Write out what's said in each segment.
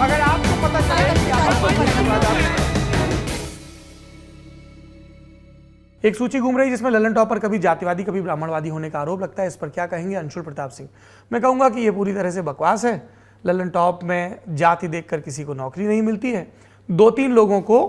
अगर आपको पता चले कि एक सूची घूम रही जिसमें ललन टॉप पर कभी जातिवादी कभी ब्राह्मणवादी होने का आरोप लगता है, इस पर क्या कहेंगे अंशुल प्रताप सिंह? मैं कहूंगा कि यह पूरी तरह से बकवास है। ललन टॉप में जाति देखकर किसी को नौकरी नहीं मिलती है। 2-3 लोगों को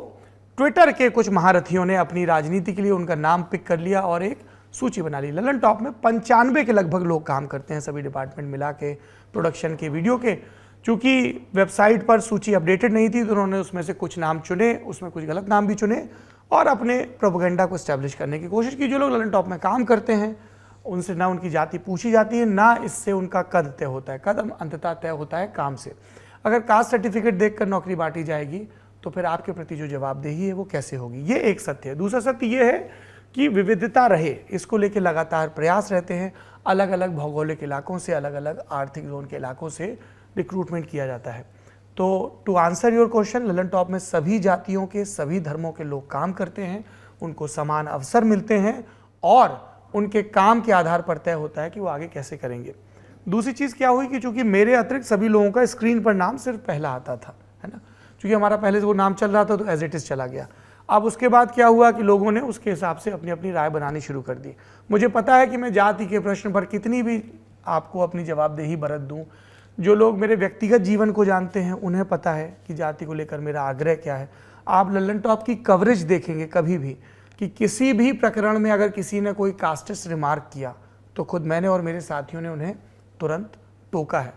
ट्विटर के कुछ महारथियों ने अपनी राजनीति के लिए उनका नाम पिक कर लिया और एक सूची बना ली। ललन टॉप में 95 के लगभग लोग काम करते हैं, सभी डिपार्टमेंट मिला के, प्रोडक्शन के, वीडियो के। चूंकि वेबसाइट पर सूची अपडेटेड नहीं थी तो उन्होंने उसमें से कुछ नाम चुने, उसमें कुछ गलत नाम भी चुने और अपने प्रोपेगेंडा को एस्टैब्लिश करने की कोशिश की। जो लोग ललन टॉप में काम करते हैं उनसे ना उनकी जाति पूछी जाती है, ना इससे उनका कद तय होता है। कद अंततः तय होता है काम से। अगर कास्ट सर्टिफिकेट देखकर नौकरी बांटी जाएगी तो फिर आपके प्रति जो जवाबदेही है वो कैसे होगी? ये एक सत्य है। दूसरा सत्य ये है कि विविधता रहे, इसको लेकर लगातार प्रयास रहते हैं। अलग अलग भौगोलिक इलाकों से, अलग अलग आर्थिक जोन के इलाकों से रिक्रूटमेंट किया जाता है। तो to answer your question, Lallantop में सभी जातियों के, सभी धर्मों के लोग काम करते हैं, उनको समान अवसर मिलते हैं और उनके काम के आधार पर तय होता है कि वो आगे कैसे करेंगे। दूसरी चीज़ क्या हुई कि चूंकि मेरे अतिरिक्त सभी लोगों का स्क्रीन पर नाम सिर्फ पहला आता था, है ना, क्योंकि हमारा पहले से वो नाम चल रहा था तो एज इट इज़ चला गया। अब उसके बाद क्या हुआ कि लोगों ने उसके हिसाब से अपनी अपनी राय बनानी शुरू कर दी। मुझे पता है कि मैं जाति के प्रश्न पर कितनी भी आपको अपनी जवाबदेही बरत दूं। जो लोग मेरे व्यक्तिगत जीवन को जानते हैं उन्हें पता है कि जाति को लेकर मेरा आग्रह क्या है। आप ललन टॉप की कवरेज देखेंगे कभी भी कि किसी भी प्रकरण में अगर किसी ने कोई कास्टिस्ट रिमार्क किया तो खुद मैंने और मेरे साथियों ने उन्हें तुरंत टोका है।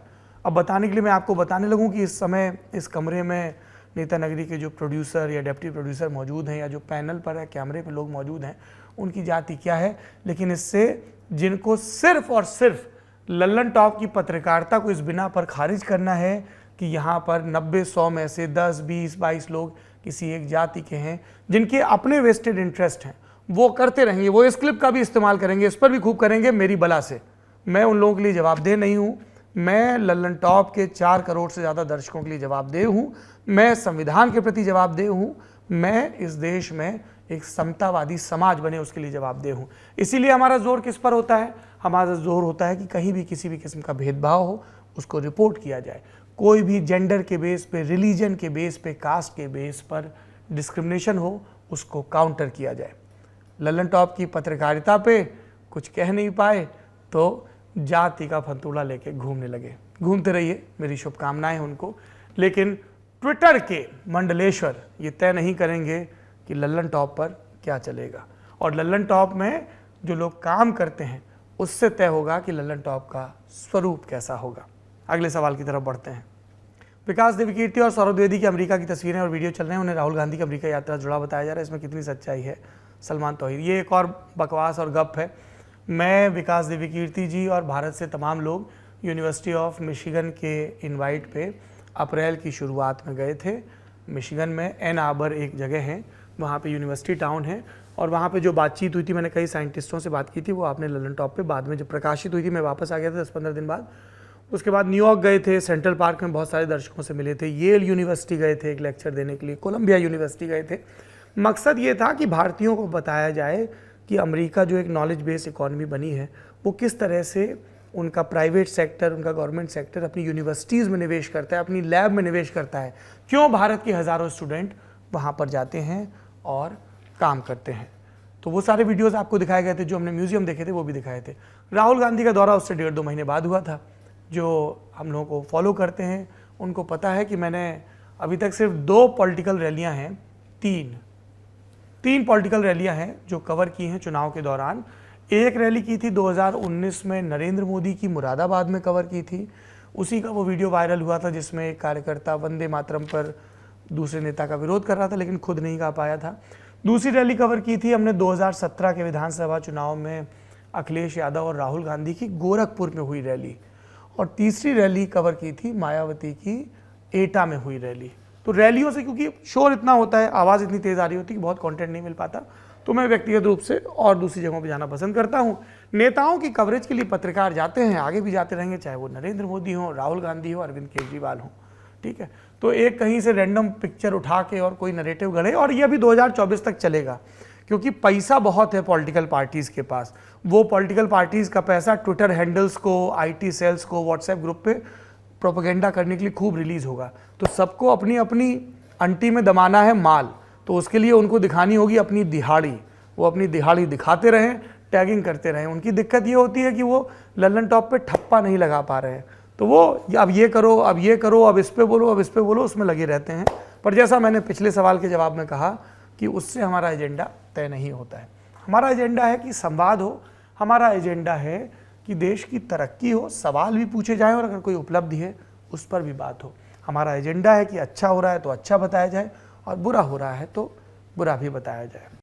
अब बताने के लिए मैं आपको बताने लगूं कि इस समय इस कमरे में नेता नगरी के जो प्रोड्यूसर या डिप्टी प्रोड्यूसर मौजूद हैं या जो पैनल पर है, कैमरे पे लोग मौजूद हैं, उनकी जाति क्या है, लेकिन इससे जिनको सिर्फ और सिर्फ ललन टॉप की पत्रकारिता को इस बिना पर खारिज करना है कि यहाँ पर 90-100 में से 10, 20, 22 लोग किसी एक जाति के हैं जिनके अपने वेस्टेड इंटरेस्ट हैं, वो करते रहेंगे। वो इस क्लिप का भी इस्तेमाल करेंगे, इस पर भी खूब करेंगे मेरी बला से। मैं उन लोगों के लिए जवाबदेह नहीं हूँ। मैं ललन टॉप के 4 करोड़ से ज़्यादा दर्शकों के लिए जवाबदेह हूँ। मैं संविधान के प्रति जवाबदेह हूँ। मैं इस देश में एक समतावादी समाज बने उसके लिए जवाबदेह हूँ। इसीलिए हमारा जोर किस पर होता है? हमारा जोर होता है कि कहीं भी किसी भी किस्म का भेदभाव हो उसको रिपोर्ट किया जाए। कोई भी जेंडर के बेस पे, रिलीजन के बेस पे, कास्ट के बेस पर डिस्क्रिमिनेशन हो उसको काउंटर किया जाए। ललन टॉप की पत्रकारिता पे कुछ कह नहीं पाए तो जाति का फंतूड़ा लेके घूमने लगे। घूमते रहिए, मेरी शुभकामनाएं उनको। लेकिन ट्विटर के मंडलेश्वर ये तय नहीं करेंगे कि ललन टॉप पर क्या चलेगा, और ललन टॉप में जो लोग काम करते हैं उससे तय होगा कि ललन टॉप का स्वरूप कैसा होगा। अगले सवाल की तरफ बढ़ते हैं। विकास देवकीर्ति और सौरभ द्विवेदी की अमेरिका की तस्वीरें और वीडियो चल रहे हैं, उन्हें राहुल गांधी की अमेरिका यात्रा जुड़ा बताया जा रहा है। इसमें कितनी सच्चाई है? सलमान तौहीद, ये एक और बकवास और गप है। मैं, विकास देवकीर्ति जी और भारत से तमाम लोग यूनिवर्सिटी ऑफ मिशिगन के इनवाइट पे अप्रैल की शुरुआत में गए थे। मिशिगन में एन आर्बर एक जगह है, वहाँ पे यूनिवर्सिटी टाउन है, और वहाँ पे जो बातचीत हुई थी, मैंने कई साइंटिस्टों से बात की थी, वो आपने ललन टॉप पे बाद में जब प्रकाशित हुई थी, मैं वापस आ गया था 10-15 दिन बाद। उसके बाद न्यूयॉर्क गए थे, सेंट्रल पार्क में बहुत सारे दर्शकों से मिले थे, येल यूनिवर्सिटी गए थे एक लेक्चर देने के लिए, कोलंबिया यूनिवर्सिटी गए थे। मकसद ये था कि भारतीयों को बताया जाए कि अमेरिका जो एक नॉलेज बेस्ड इकॉनमी बनी है वो किस तरह से उनका प्राइवेट सेक्टर, उनका गवर्नमेंट सेक्टर अपनी यूनिवर्सिटीज़ में निवेश करता है, अपनी लैब में निवेश करता है। क्यों भारत के हज़ारों स्टूडेंट वहाँ पर जाते हैं और काम करते हैं। तो वो सारे वीडियोस आपको दिखाए गए थे, जो हमने म्यूजियम देखे थे वो भी दिखाए थे। राहुल गांधी का दौरा उससे 1.5-2 महीने बाद हुआ था। जो हम लोगों को फॉलो करते हैं उनको पता है कि मैंने अभी तक सिर्फ 2 पॉलिटिकल रैलियाँ हैं, तीन पॉलिटिकल रैलियाँ हैं जो कवर की हैं चुनाव के दौरान। एक रैली की थी 2019 में, नरेंद्र मोदी की मुरादाबाद में कवर की थी। उसी का वो वीडियो वायरल हुआ था जिसमें एक कार्यकर्ता वंदे मातरम पर दूसरे नेता का विरोध कर रहा था लेकिन खुद नहीं गा पाया था। दूसरी रैली कवर की थी हमने 2017 के विधानसभा चुनाव में अखिलेश यादव और राहुल गांधी की गोरखपुर में हुई रैली, और तीसरी रैली कवर की थी मायावती की एटा में हुई रैली। तो रैलियों से क्योंकि शोर इतना होता है, आवाज़ इतनी तेज़ आ रही होती है कि बहुत कंटेंट नहीं मिल पाता, तो मैं व्यक्तिगत रूप से और दूसरी जगहों पर जाना पसंद करता हूँ। नेताओं की कवरेज के लिए पत्रकार जाते हैं, आगे भी जाते रहेंगे, चाहे वो नरेंद्र मोदी हो, राहुल गांधी हो, अरविंद केजरीवाल हो, ठीक है। तो एक कहीं से रैंडम पिक्चर उठा के और कोई नरेटिव गढ़े, और ये अभी 2024 तक चलेगा क्योंकि पैसा बहुत है पॉलिटिकल पार्टीज़ के पास। वो पॉलिटिकल पार्टीज़ का पैसा ट्विटर हैंडल्स को, IT सेल्स को, व्हाट्सएप ग्रुप पे प्रोपेगेंडा करने के लिए खूब रिलीज होगा। तो सबको अपनी अपनी अंटी में दमाना है माल, तो उसके लिए उनको दिखानी होगी अपनी दिहाड़ी। वो अपनी दिहाड़ी दिखाते रहें, टैगिंग करते रहें। उनकी दिक्कत ये होती है कि वो लल्लन टॉप पे ठप्पा नहीं लगा पा रहे हैं, तो वो अब ये करो, अब ये करो, अब इस पे बोलो, अब इस पे बोलो, उसमें लगे रहते हैं। पर जैसा मैंने पिछले सवाल के जवाब में कहा कि उससे हमारा एजेंडा तय नहीं होता है। हमारा एजेंडा है कि संवाद हो, हमारा एजेंडा है कि देश की तरक्की हो, सवाल भी पूछे जाएं और अगर कोई उपलब्धि है उस पर भी बात हो। हमारा एजेंडा है कि अच्छा हो रहा है तो अच्छा बताया जाए और बुरा हो रहा है तो बुरा भी बताया जाए।